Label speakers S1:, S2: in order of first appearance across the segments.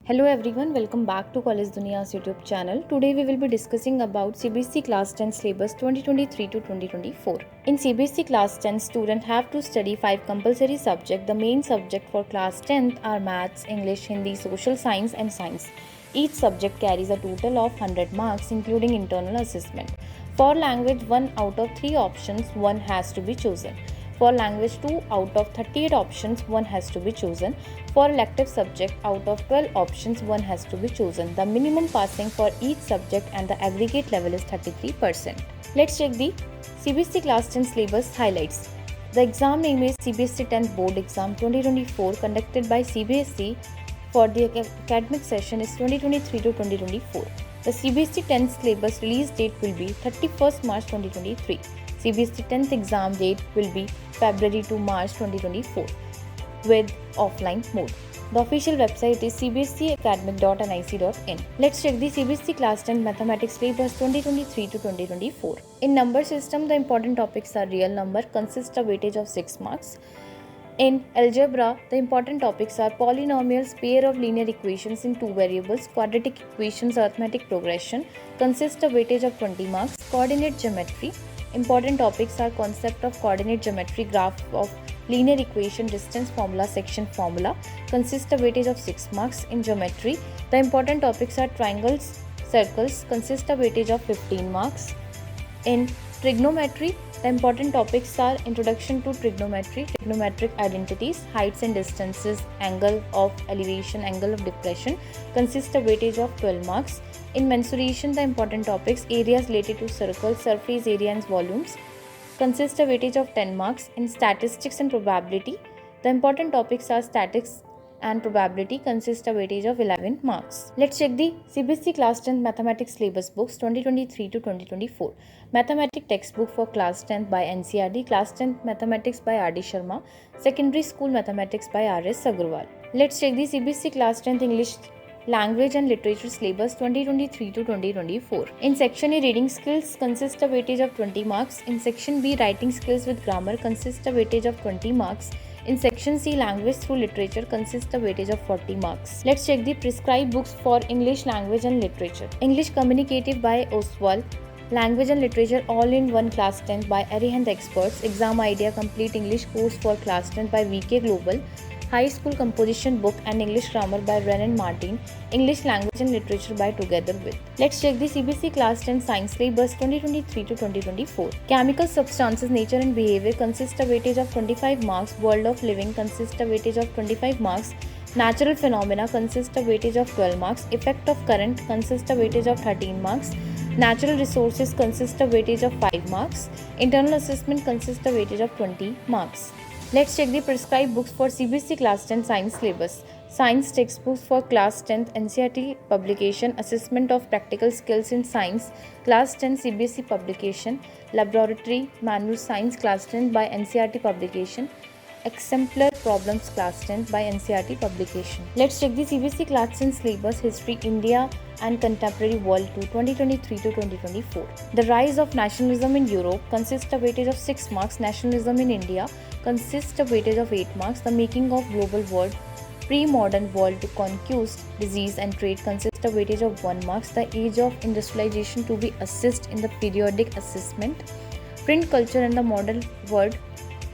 S1: Hello everyone, welcome back to College Duniya's YouTube channel. Today we will be discussing about CBSE Class 10 syllabus 2023 to 2024. In CBSE Class 10, students have to study 5 compulsory subjects. The main subject for Class 10 are Maths, English, Hindi, Social Science and Science. Each subject carries a total of 100 marks including internal assessment. For language, 1 out of 3 options, 1 has to be chosen. For language, 2 out of 38 options, 1 has to be chosen. For elective subject, out of 12 options, 1 has to be chosen. The minimum passing for each subject and the aggregate level is 33%. Let's check the CBSE Class 10 syllabus highlights. The exam name is CBSE 10th Board Exam 2024 conducted by CBSE for the academic session is 2023 to 2024. The CBSE 10th syllabus release date will be 31st March 2023. CBSE 10th exam date will be February to March 2024 with offline mode. The official website is cbseacademic.nic.in. Let's check the CBSE Class 10 Mathematics syllabus 2023 to 2024. In number system, the important topics are real number, consists of weightage of 6 marks. In algebra, the important topics are polynomials, pair of linear equations in 2 variables, quadratic equations, arithmetic progression, consists of weightage of 20 marks, coordinate geometry. Important topics are concept of coordinate geometry, graph of linear equation, distance formula, section formula, consists of weightage of 6 marks. In geometry, the important topics are triangles, circles, consist of weightage of 15 marks. In trigonometry, the important topics are introduction to trigonometry, trigonometric identities, heights and distances, angle of elevation, angle of depression, consist of weightage of 12 marks. In mensuration, the important topics areas related to circles, surface area and volumes, consist of weightage of 10 marks. In statistics and probability, the important topics are statistics and probability, consist of weightage of 11 marks. Let's check the CBSE Class 10 Mathematics Syllabus Books 2023 to 2024. Mathematics Textbook for Class 10 by NCERT, Class 10 Mathematics by R.D. Sharma, Secondary School Mathematics by R.S. Agrawal. Let's check the CBSE Class 10 English Language and Literature Syllabus 2023 to 2024. In Section A, Reading Skills consist of weightage of 20 marks. In Section B, Writing Skills with Grammar consist of weightage of 20 marks. In Section C, Language through Literature consists of weightage of 40 marks. Let's check the prescribed books for English Language and Literature. English Communicative by Oswald, Language and Literature All-in-One Class 10 by Arihant Experts, Exam Idea Complete English Course for Class 10 by VK Global, High School Composition Book and English Grammar by Renan Martin, English Language and Literature by Together With. Let's check the CBSE Class 10 Science Syllabus 2023 to 2024. Chemical Substances, Nature and Behavior consist of weightage of 25 marks. World of Living consist of weightage of 25 marks. Natural Phenomena consist of weightage of 12 marks. Effect of Current consist of weightage of 13 marks. Natural Resources consist of weightage of 5 marks. Internal Assessment consists of weightage of 20 marks. Let's check the prescribed books for CBSE Class 10 Science Syllabus. Science textbooks for Class 10th NCERT publication, Assessment of Practical Skills in Science, Class 10 CBSE publication, Laboratory Manual Science Class 10 by NCERT publication, Exemplar Problems Class 10 by NCERT publication. Let's check the CBSE Class 10 Syllabus History, India and Contemporary World to 2023 to 2024. The Rise of Nationalism in Europe consists of weightage of 6 marks. Nationalism in India consists of weightage of 8 marks. The Making of Global World, Pre-Modern World to Conquest, Disease and Trade consists of weightage of 1 marks. The Age of Industrialization to be assessed in the periodic assessment. Print Culture and the Modern World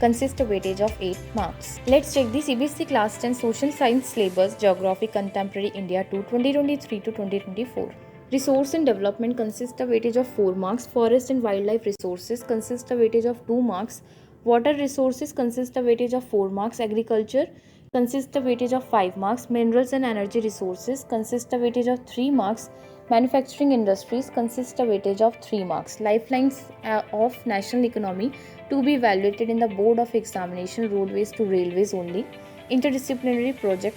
S1: consist of weightage of 8 marks. Let's check the CBSE Class 10 Social Science Syllabus Geography Contemporary India to 2023 to 2024. Resource and Development consists of weightage of 4 marks. Forest and Wildlife Resources consist of weightage of 2 marks. Water Resources consist of weightage of 4 marks. Agriculture consists of weightage of 5 marks. Minerals and Energy Resources consist of weightage of 3 marks. Manufacturing Industries consist of weightage of 3 marks. Lifelines of National Economy to be evaluated in the Board of Examination, Roadways to Railways only. Interdisciplinary Project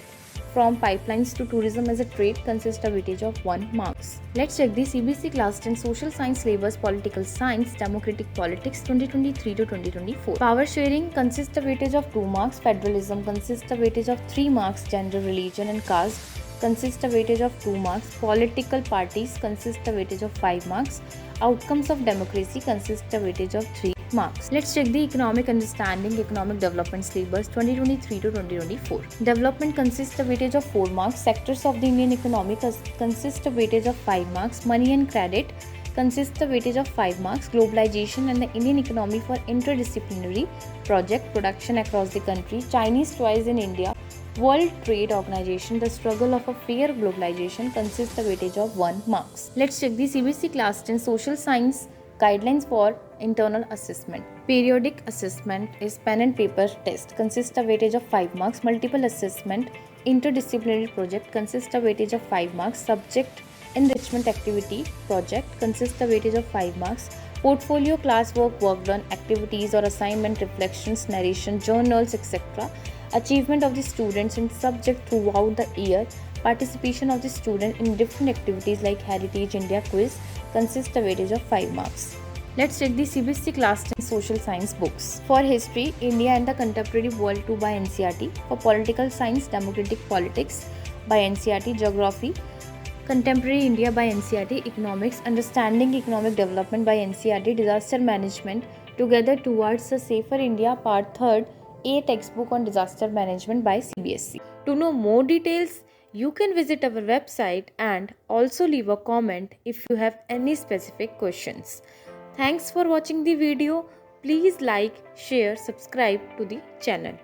S1: from Pipelines to Tourism as a Trade consists of weightage of 1 marks. Let's check the CBSE Class 10 Social Science Syllabus Political Science Democratic Politics 2023 to 2024. Power Sharing consists of weightage of 2 marks. Federalism consists of weightage of 3 marks. Gender, Religion and Caste consist of weightage of 2 marks. Political Parties consist of weightage of 5 marks. Outcomes of Democracy consist of weightage of 3 marks. Let's check the economic understanding, economic development syllabus 2023 to 2024. Development consists of weightage of 4 marks. Sectors of the Indian economy consist of weightage of 5 marks. Money and credit consists of weightage of 5 marks. Globalization and the Indian economy for interdisciplinary project production across the country. Chinese toys in India. World Trade Organization, the struggle of a fair globalization consists of weightage of 1 marks. Let's check the CBSE Class 10 Social Science Guidelines for Internal Assessment. Periodic assessment is pen and paper test, consists of weightage of 5 marks. Multiple assessment, interdisciplinary project consists of weightage of 5 marks. Subject enrichment activity project consists of weightage of 5 marks. Portfolio, classwork, work done, activities or assignment, reflections, narration, journals, etc. Achievement of the students in subject throughout the year. Participation of the student in different activities like Heritage India Quiz consists of weightage of 5 marks. Let's check the CBSE Class 10 Social Science books. For History, India and the Contemporary World 2 by NCERT. For Political Science, Democratic Politics by NCERT. Geography, Contemporary India by NCERT. Economics, Understanding Economic Development by NCERT. Disaster Management, Together Towards a Safer India, Part 3rd, A textbook on disaster management by CBSE. To know more details, you can visit our website and also leave a comment if you have any specific questions. Thanks for watching the video. Please like, share, subscribe to the channel.